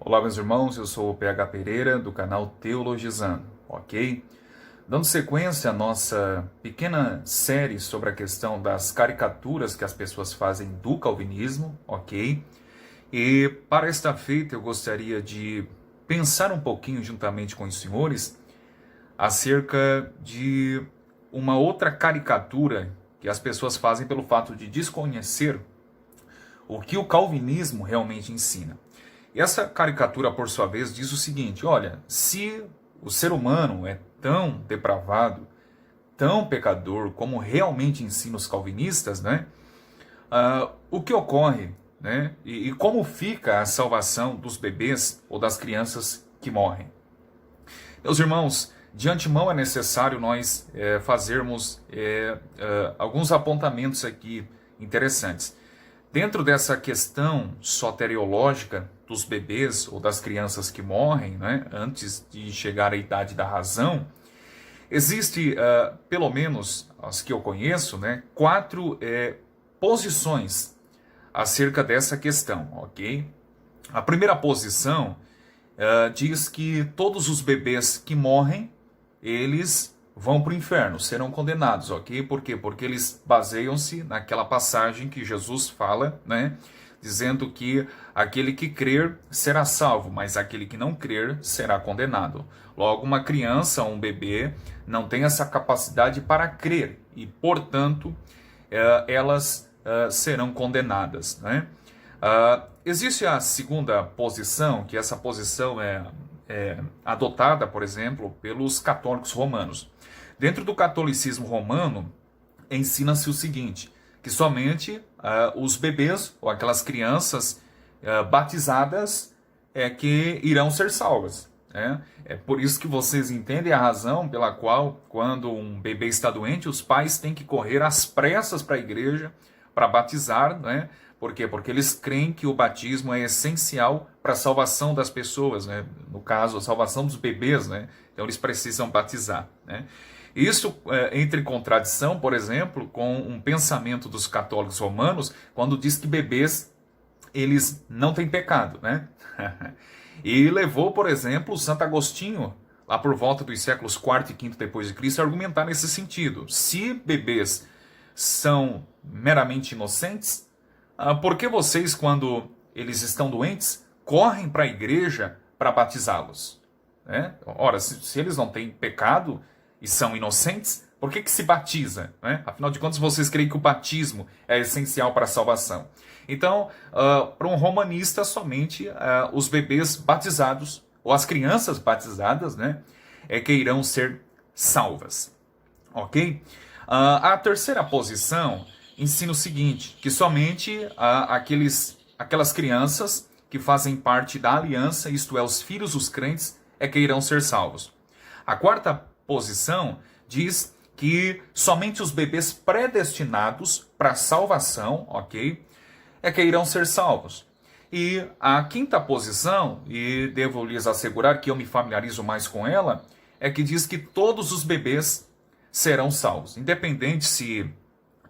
Olá, meus irmãos, eu sou o PH Pereira, do canal Teologizando, ok? Dando sequência à nossa pequena série sobre a questão das caricaturas que as pessoas fazem do calvinismo, ok? E para esta feita eu gostaria de pensar um pouquinho juntamente com os senhores acerca de uma outra caricatura que as pessoas fazem pelo fato de desconhecer o que o calvinismo realmente ensina. E essa caricatura, por sua vez, diz o seguinte: olha, se o ser humano é tão depravado, tão pecador, como realmente ensinam os calvinistas, né? O que ocorre, né? E como fica a salvação dos bebês ou das crianças que morrem? Meus irmãos, de antemão é necessário nós fazermos alguns apontamentos aqui interessantes. Dentro dessa questão soteriológica dos bebês ou das crianças que morrem, né, antes de chegar à idade da razão, existe, pelo menos as que eu conheço, né, quatro posições acerca dessa questão, ok? A primeira posição diz que todos os bebês que morrem, eles vão para o inferno, serão condenados, ok? Por quê? Porque eles baseiam-se naquela passagem que Jesus fala, né? Dizendo que aquele que crer será salvo, mas aquele que não crer será condenado. Logo, uma criança, um bebê, não tem essa capacidade para crer e, portanto, elas serão condenadas, né? Existe a segunda posição, que essa posição é adotada, por exemplo, pelos católicos romanos. Dentro do catolicismo romano, ensina-se o seguinte, que somente os bebês ou aquelas crianças batizadas é que irão ser salvas. Né? É por isso que vocês entendem a razão pela qual, quando um bebê está doente, os pais têm que correr às pressas para a igreja para batizar, né? Por quê? Porque eles creem que o batismo é essencial para a salvação das pessoas, né? No caso, a salvação dos bebês, né? Então eles precisam batizar, né? Isso entra em contradição, por exemplo, com um pensamento dos católicos romanos, quando diz que bebês, eles não têm pecado, né? E levou, por exemplo, Santo Agostinho, lá por volta dos séculos IV e V depois de Cristo, a argumentar nesse sentido. Se bebês são meramente inocentes, por que vocês, quando eles estão doentes, correm para a igreja para batizá-los? Né? Ora, se eles não têm pecado e são inocentes, por que se batiza? Né? Afinal de contas, vocês creem que o batismo é essencial para a salvação. Então, para um romanista, somente os bebês batizados, ou as crianças batizadas, né, é que irão ser salvas. Ok? A terceira posição ensina o seguinte, que somente aquelas crianças que fazem parte da aliança, isto é, os filhos dos crentes, é que irão ser salvos. A quarta posição diz que somente os bebês predestinados para salvação, ok, é que irão ser salvos. E a quinta posição, e devo lhes assegurar que eu me familiarizo mais com ela, é que diz que todos os bebês serão salvos, independente se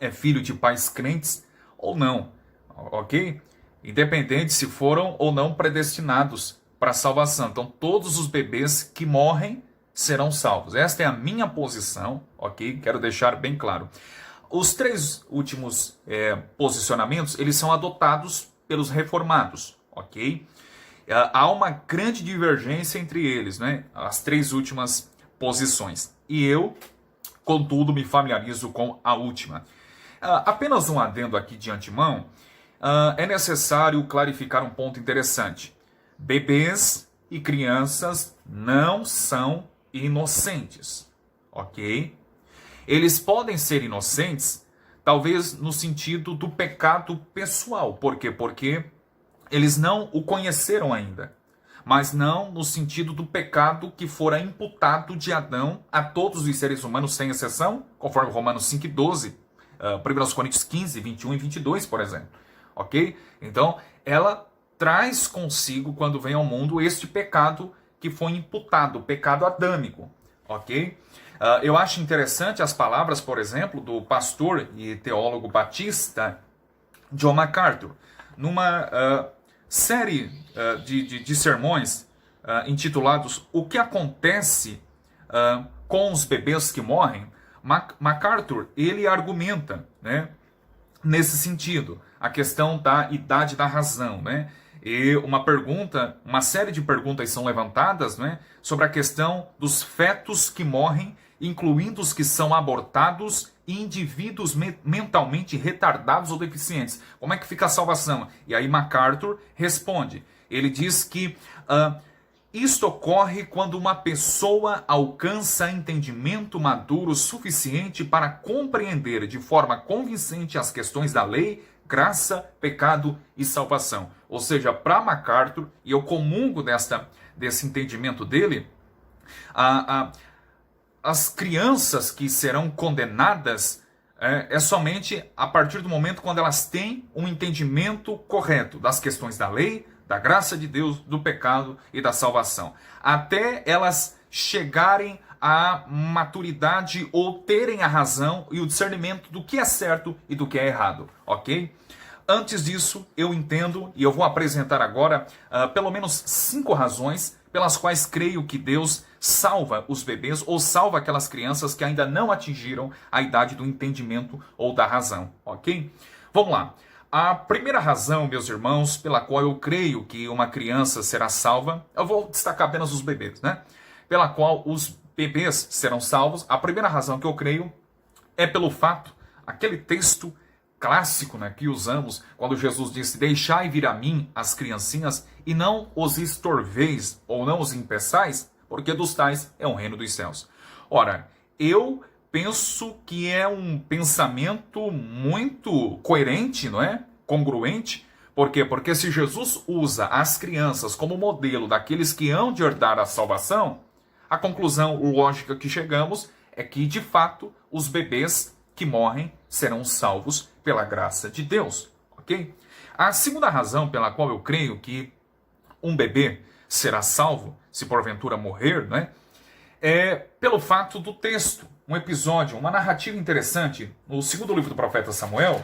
é filho de pais crentes ou não, ok? Independente se foram ou não predestinados para a salvação. Então, todos os bebês que morrem serão salvos. Esta é a minha posição, ok? Quero deixar bem claro. Os três últimos posicionamentos, eles são adotados pelos reformados, ok? Há uma grande divergência entre eles, né? As três últimas posições. E eu, contudo, me familiarizo com a última. Apenas um adendo aqui de antemão, é necessário clarificar um ponto interessante. Bebês e crianças não são inocentes, ok? Eles podem ser inocentes, talvez no sentido do pecado pessoal. Por quê? Porque eles não o conheceram ainda, mas não no sentido do pecado que fora imputado de Adão a todos os seres humanos, sem exceção, conforme Romanos 5,12, 1 Coríntios 15, 21 e 22, por exemplo. Ok? Então, ela traz consigo, quando vem ao mundo, este pecado que foi imputado, o pecado adâmico. Ok? Eu acho interessante as palavras, por exemplo, do pastor e teólogo batista John MacArthur, numa série de sermões intitulados O que acontece com os bebês que morrem, MacArthur, ele argumenta, né, nesse sentido, a questão da idade da razão, né? E uma série de perguntas são levantadas, né, sobre a questão dos fetos que morrem, incluindo os que são abortados e indivíduos mentalmente retardados ou deficientes. Como é que fica a salvação? E aí MacArthur responde. Ele diz que isto ocorre quando uma pessoa alcança entendimento maduro suficiente para compreender de forma convincente as questões da lei, graça, pecado e salvação. Ou seja, para MacArthur, e eu comungo desse entendimento dele, as crianças que serão condenadas é somente a partir do momento quando elas têm um entendimento correto das questões da lei, da graça de Deus, do pecado e da salvação. Até elas chegarem à maturidade ou terem a razão e o discernimento do que é certo e do que é errado, ok? Antes disso, eu entendo, e eu vou apresentar agora pelo menos 5 razões pelas quais creio que Deus salva os bebês ou salva aquelas crianças que ainda não atingiram a idade do entendimento ou da razão, ok? Vamos lá. A primeira razão, meus irmãos, pela qual eu creio que uma criança será salva, eu vou destacar apenas os bebês, né? Pela qual os bebês serão salvos, a primeira razão que eu creio é pelo fato, aquele texto clássico, né, que usamos quando Jesus disse: deixai vir a mim as criancinhas e não os estorveis ou não os impeçais, porque dos tais é o reino dos céus. Ora, eu penso que é um pensamento muito coerente, não é? Congruente. Por quê? Porque se Jesus usa as crianças como modelo daqueles que hão de herdar a salvação, a conclusão lógica que chegamos é que, de fato, os bebês que morrem serão salvos pela graça de Deus, ok? A segunda razão pela qual eu creio que um bebê será salvo, se porventura morrer, né, é pelo fato do texto. Um episódio, uma narrativa interessante, no segundo livro do profeta Samuel,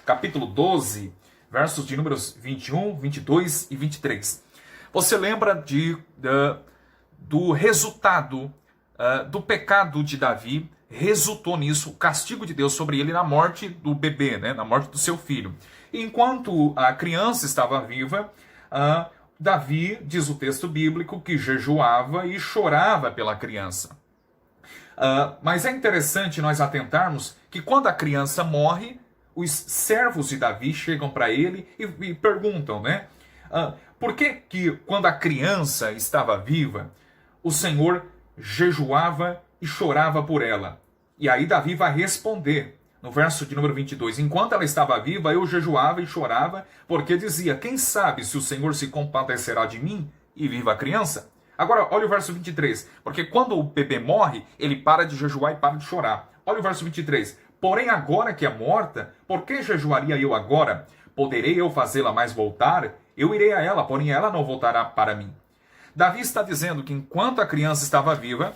capítulo 12, versos de números 21, 22 e 23. Você lembra do resultado do pecado de Davi? Resultou nisso o castigo de Deus sobre ele na morte do bebê, né? Na morte do seu filho. Enquanto a criança estava viva, Davi, diz o texto bíblico, que jejuava e chorava pela criança. Mas é interessante nós atentarmos que quando a criança morre, os servos de Davi chegam para ele e perguntam, né? Por que quando a criança estava viva, o Senhor jejuava e chorava por ela? E aí Davi vai responder, no verso de número 22, enquanto ela estava viva, eu jejuava e chorava, porque dizia, quem sabe se o Senhor se compadecerá de mim e viva a criança? Agora, olha o verso 23, porque quando o bebê morre, ele para de jejuar e para de chorar. Olha o verso 23, porém agora que é morta, por que jejuaria eu agora? Poderei eu fazê-la mais voltar? Eu irei a ela, porém ela não voltará para mim. Davi está dizendo que enquanto a criança estava viva,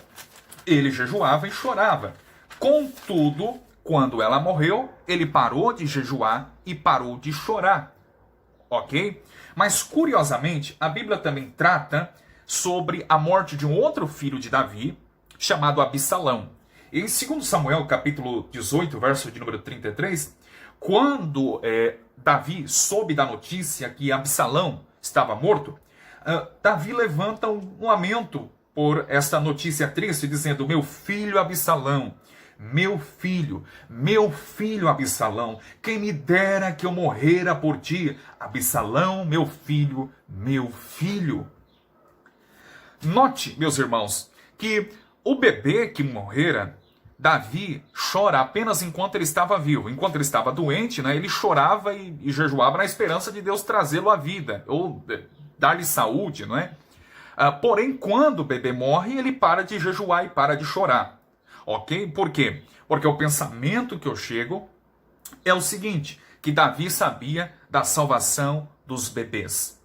ele jejuava e chorava. Contudo, quando ela morreu, ele parou de jejuar e parou de chorar. Ok? Mas, curiosamente, a Bíblia também trata sobre a morte de um outro filho de Davi, chamado Absalão. Em 2 Samuel, capítulo 18, verso de número 33, quando Davi soube da notícia que Absalão estava morto, Davi levanta um lamento por esta notícia triste, dizendo, meu filho Absalão, meu filho Absalão, quem me dera que eu morrera por ti, Absalão, meu filho, meu filho. Note, meus irmãos, que o bebê que morrera, Davi chora apenas enquanto ele estava vivo. Enquanto ele estava doente, né, ele chorava e jejuava na esperança de Deus trazê-lo à vida, ou dar-lhe saúde, não é? Porém, quando o bebê morre, ele para de jejuar e para de chorar. Ok? Por quê? Porque o pensamento que eu chego é o seguinte, que Davi sabia da salvação dos bebês.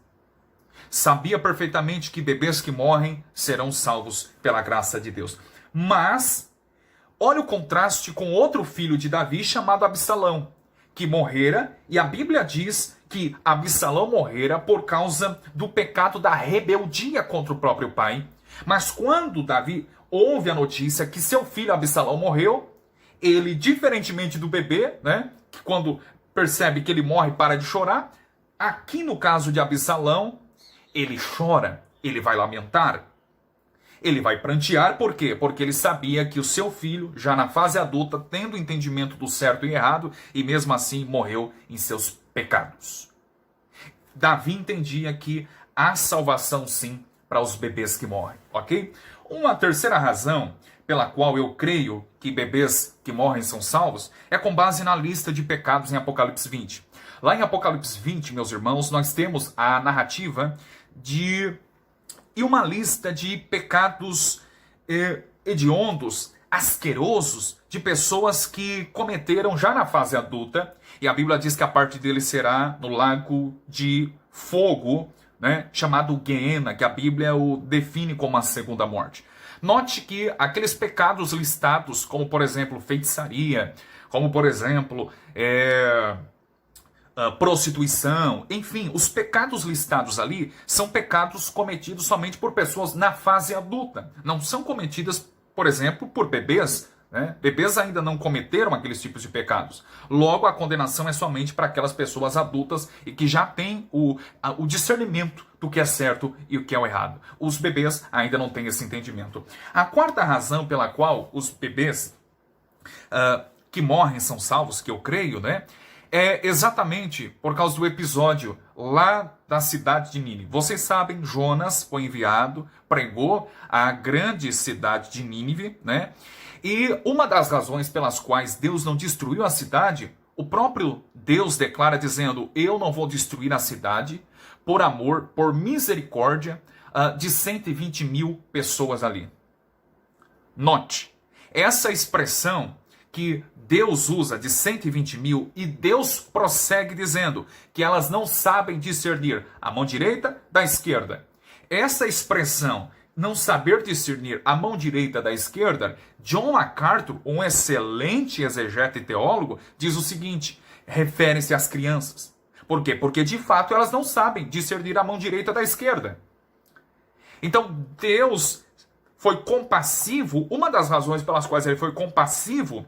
Sabia perfeitamente que bebês que morrem serão salvos pela graça de Deus. Mas, olha o contraste com outro filho de Davi chamado Absalão, que morrera, e a Bíblia diz que Absalão morrera por causa do pecado da rebeldia contra o próprio pai. Mas quando Davi ouve a notícia que seu filho Absalão morreu, ele, diferentemente do bebê, né, que quando percebe que ele morre para de chorar, aqui no caso de Absalão, ele chora, ele vai lamentar. Ele vai prantear, por quê? Porque ele sabia que o seu filho, já na fase adulta, tendo entendimento do certo e errado, e mesmo assim morreu em seus pecados. Davi entendia que há salvação sim para os bebês que morrem, ok? Uma terceira razão pela qual eu creio que bebês que morrem são salvos é com base na lista de pecados em Apocalipse 20. Lá em Apocalipse 20, meus irmãos, nós temos a narrativa e uma lista de pecados hediondos, asquerosos, de pessoas que cometeram já na fase adulta, e a Bíblia diz que a parte deles será no lago de fogo, né, chamado Guiena, que a Bíblia o define como a segunda morte. Note que aqueles pecados listados, como por exemplo feitiçaria, como por exemplo prostituição, enfim, os pecados listados ali são pecados cometidos somente por pessoas na fase adulta. Não são cometidas, por exemplo, por bebês. Né? Bebês ainda não cometeram aqueles tipos de pecados. Logo, a condenação é somente para aquelas pessoas adultas e que já têm o discernimento do que é certo e o que é o errado. Os bebês ainda não têm esse entendimento. A quarta razão pela qual os bebês que morrem são salvos, que eu creio, né? É exatamente por causa do episódio lá da cidade de Nínive. Vocês sabem, Jonas foi enviado, pregou a grande cidade de Nínive, né? E uma das razões pelas quais Deus não destruiu a cidade, o próprio Deus declara dizendo: eu não vou destruir a cidade por amor, por misericórdia de 120 mil pessoas ali. Note, essa expressão que Deus usa de 120 mil, e Deus prossegue dizendo que elas não sabem discernir a mão direita da esquerda. Essa expressão, não saber discernir a mão direita da esquerda, John MacArthur, um excelente exegeta e teólogo, diz o seguinte: refere-se às crianças. Por quê? Porque de fato elas não sabem discernir a mão direita da esquerda. Então Deus foi compassivo, uma das razões pelas quais ele foi compassivo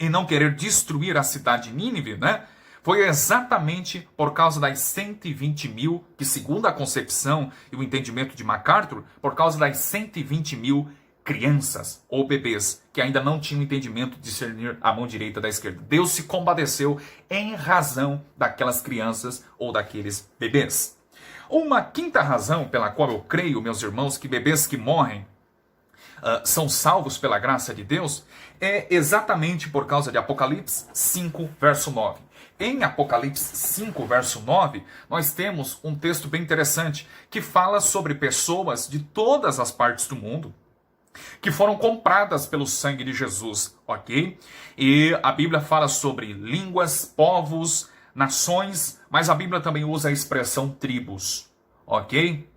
em não querer destruir a cidade de Nínive, né? Foi exatamente por causa das 120 mil, que segundo a concepção e o entendimento de MacArthur, por causa das 120 mil crianças ou bebês que ainda não tinham entendimento de discernir a mão direita da esquerda. Deus se compadeceu em razão daquelas crianças ou daqueles bebês. Uma quinta razão pela qual eu creio, meus irmãos, que bebês que morrem são salvos pela graça de Deus, é exatamente por causa de Apocalipse 5, verso 9. Em Apocalipse 5, verso 9, nós temos um texto bem interessante que fala sobre pessoas de todas as partes do mundo que foram compradas pelo sangue de Jesus, ok? E a Bíblia fala sobre línguas, povos, nações, mas a Bíblia também usa a expressão tribos, ok?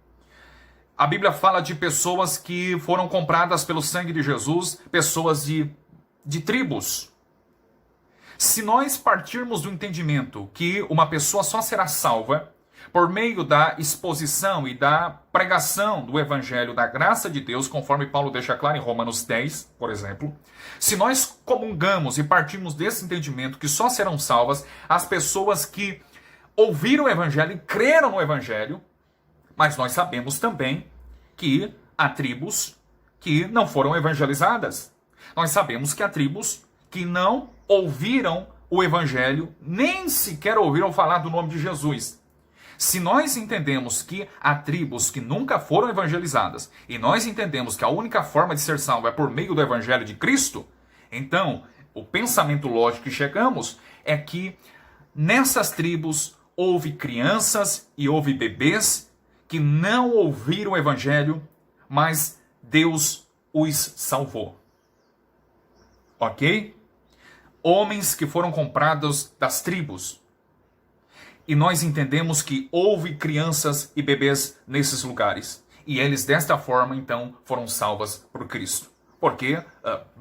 A Bíblia fala de pessoas que foram compradas pelo sangue de Jesus, pessoas de tribos. Se nós partirmos do entendimento que uma pessoa só será salva por meio da exposição e da pregação do Evangelho da graça de Deus, conforme Paulo deixa claro em Romanos 10, por exemplo, se nós comungamos e partimos desse entendimento que só serão salvas as pessoas que ouviram o Evangelho e creram no Evangelho, mas nós sabemos também que há tribos que não foram evangelizadas. Nós sabemos que há tribos que não ouviram o Evangelho, nem sequer ouviram falar do nome de Jesus. Se nós entendemos que há tribos que nunca foram evangelizadas, e nós entendemos que a única forma de ser salvo é por meio do Evangelho de Cristo, então o pensamento lógico que chegamos é que nessas tribos houve crianças e houve bebês que não ouviram o Evangelho, mas Deus os salvou. Ok? Homens que foram comprados das tribos. E nós entendemos que houve crianças e bebês nesses lugares. E eles, desta forma, então, foram salvas por Cristo. Porque,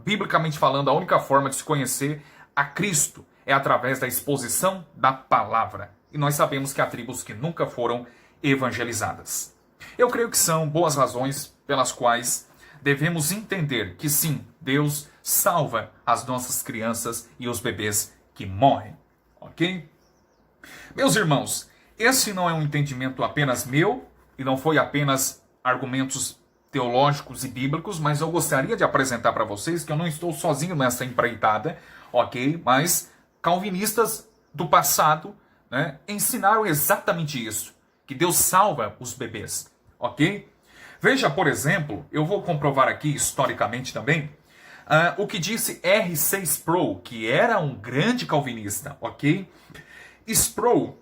biblicamente falando, a única forma de se conhecer a Cristo é através da exposição da palavra. E nós sabemos que há tribos que nunca foram evangelizadas. Eu creio que são boas razões pelas quais devemos entender que sim, Deus salva as nossas crianças e os bebês que morrem. Ok? Meus irmãos, esse não é um entendimento apenas meu e não foi apenas argumentos teológicos e bíblicos, mas eu gostaria de apresentar para vocês que eu não estou sozinho nessa empreitada, ok? Mas calvinistas do passado, né, ensinaram exatamente isso, que Deus salva os bebês, ok? Veja, por exemplo, eu vou comprovar aqui historicamente também, o que disse R.C. Sproul, que era um grande calvinista, ok? Sproul,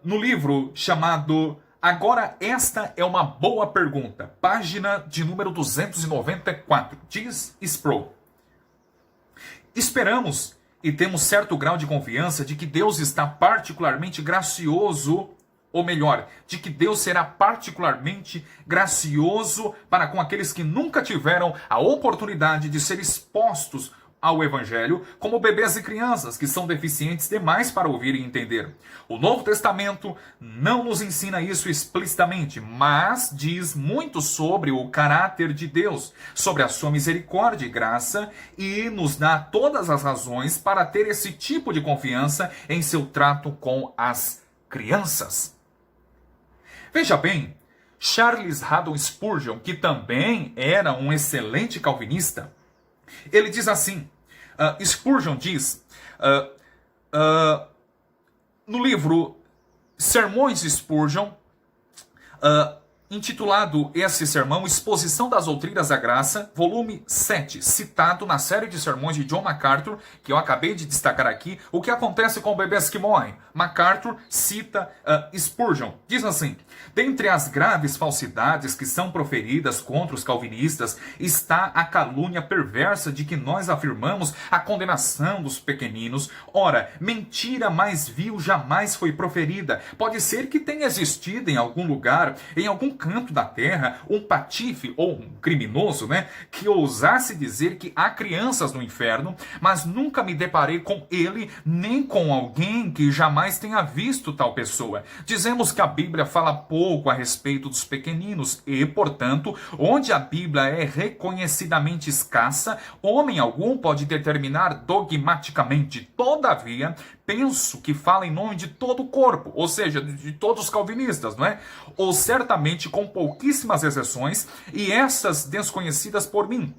no livro chamado Agora Esta é uma Boa Pergunta, página de número 294, diz Sproul: esperamos e temos certo grau de confiança de que Deus está particularmente gracioso, ou melhor, de que Deus será particularmente gracioso para com aqueles que nunca tiveram a oportunidade de ser expostos ao Evangelho, como bebês e crianças que são deficientes demais para ouvir e entender. O Novo Testamento não nos ensina isso explicitamente, mas diz muito sobre o caráter de Deus, sobre a sua misericórdia e graça, e nos dá todas as razões para ter esse tipo de confiança em seu trato com as crianças. Veja bem, Charles Haddon Spurgeon, que também era um excelente calvinista, ele diz assim, Spurgeon diz, no livro Sermões de Spurgeon, intitulado esse sermão, Exposição das Doutrinas da Graça, volume 7, citado na série de sermões de John MacArthur, que eu acabei de destacar aqui, o que acontece com bebês que morrem. MacArthur cita Spurgeon, diz assim: dentre as graves falsidades que são proferidas contra os calvinistas, está a calúnia perversa de que nós afirmamos a condenação dos pequeninos. Ora, mentira mais vil jamais foi proferida. Pode ser que tenha existido em algum lugar, em algum canto da terra, um patife ou um criminoso, né, que ousasse dizer que há crianças no inferno, mas nunca me deparei com ele, nem com alguém que jamais tenha visto tal pessoa. Dizemos que a Bíblia fala pouco a respeito dos pequeninos e, portanto, onde a Bíblia é reconhecidamente escassa, homem algum pode determinar dogmaticamente. Todavia, penso que fala em nome de todo o corpo, ou seja, de todos os calvinistas, não é? Ou certamente com pouquíssimas exceções, e essas desconhecidas por mim.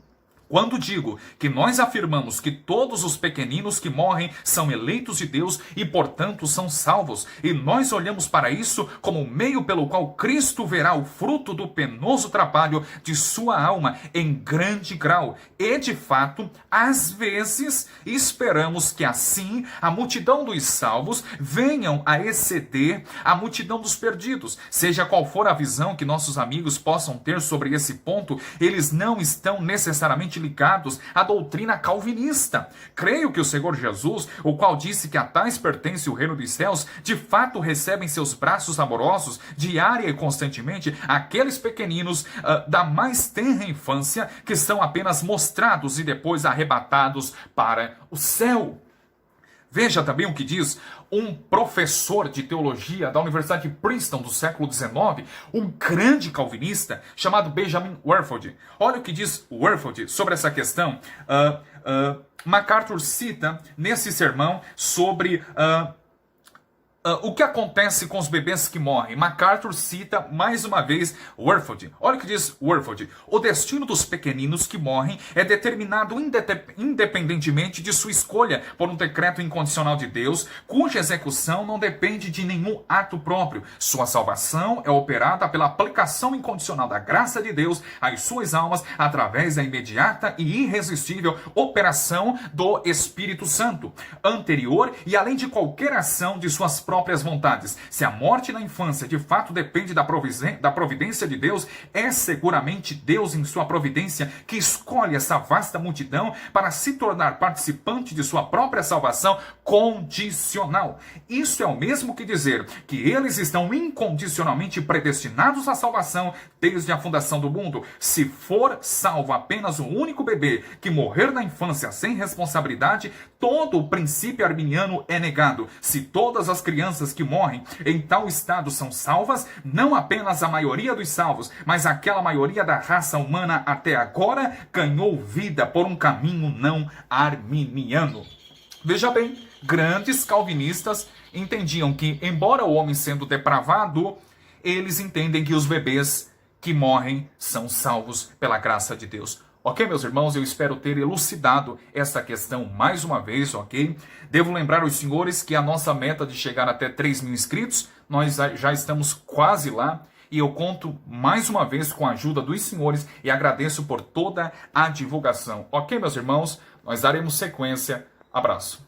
Quando digo que nós afirmamos que todos os pequeninos que morrem são eleitos de Deus e, portanto, são salvos, e nós olhamos para isso como o meio pelo qual Cristo verá o fruto do penoso trabalho de sua alma em grande grau. E, de fato, às vezes, esperamos que assim a multidão dos salvos venham a exceder a multidão dos perdidos. Seja qual for a visão que nossos amigos possam ter sobre esse ponto, eles não estão necessariamente ligados à doutrina calvinista. Creio que o Senhor Jesus, o qual disse que a tais pertence o reino dos céus, de fato recebe em seus braços amorosos, diária e constantemente, aqueles pequeninos da mais tenra infância, que são apenas mostrados e depois arrebatados para o céu. Veja também o que diz um professor de teologia da Universidade de Princeton do século XIX, um grande calvinista chamado Benjamin Warfield. Olha o que diz Warfield sobre essa questão. MacArthur cita nesse sermão sobre o que acontece com os bebês que morrem. MacArthur cita mais uma vez Warfield. Olha o que diz Warfield: o destino dos pequeninos que morrem é determinado independentemente de sua escolha por um decreto incondicional de Deus, cuja execução não depende de nenhum ato próprio. Sua salvação é operada pela aplicação incondicional da graça de Deus às suas almas através da imediata e irresistível operação do Espírito Santo, anterior e além de qualquer ação de suas próprias próprias vontades. Se a morte na infância de fato depende da providência de Deus, é seguramente Deus em sua providência que escolhe essa vasta multidão para se tornar participante de sua própria salvação condicional. Isso é o mesmo que dizer que eles estão incondicionalmente predestinados à salvação desde a fundação do mundo. Se for salvo apenas um único bebê que morrer na infância sem responsabilidade, todo o princípio arminiano é negado. Se todas as crianças que morrem em tal estado são salvas, não apenas a maioria dos salvos, mas aquela maioria da raça humana até agora ganhou vida por um caminho não arminiano. Veja bem, grandes calvinistas entendiam que, embora o homem sendo depravado, eles entendem que os bebês que morrem são salvos pela graça de Deus. Ok, meus irmãos, eu espero ter elucidado essa questão mais uma vez, ok? Devo lembrar aos senhores que a nossa meta de chegar até 3.000 inscritos, nós já estamos quase lá, e eu conto mais uma vez com a ajuda dos senhores e agradeço por toda a divulgação. Ok, meus irmãos? Nós daremos sequência. Abraço.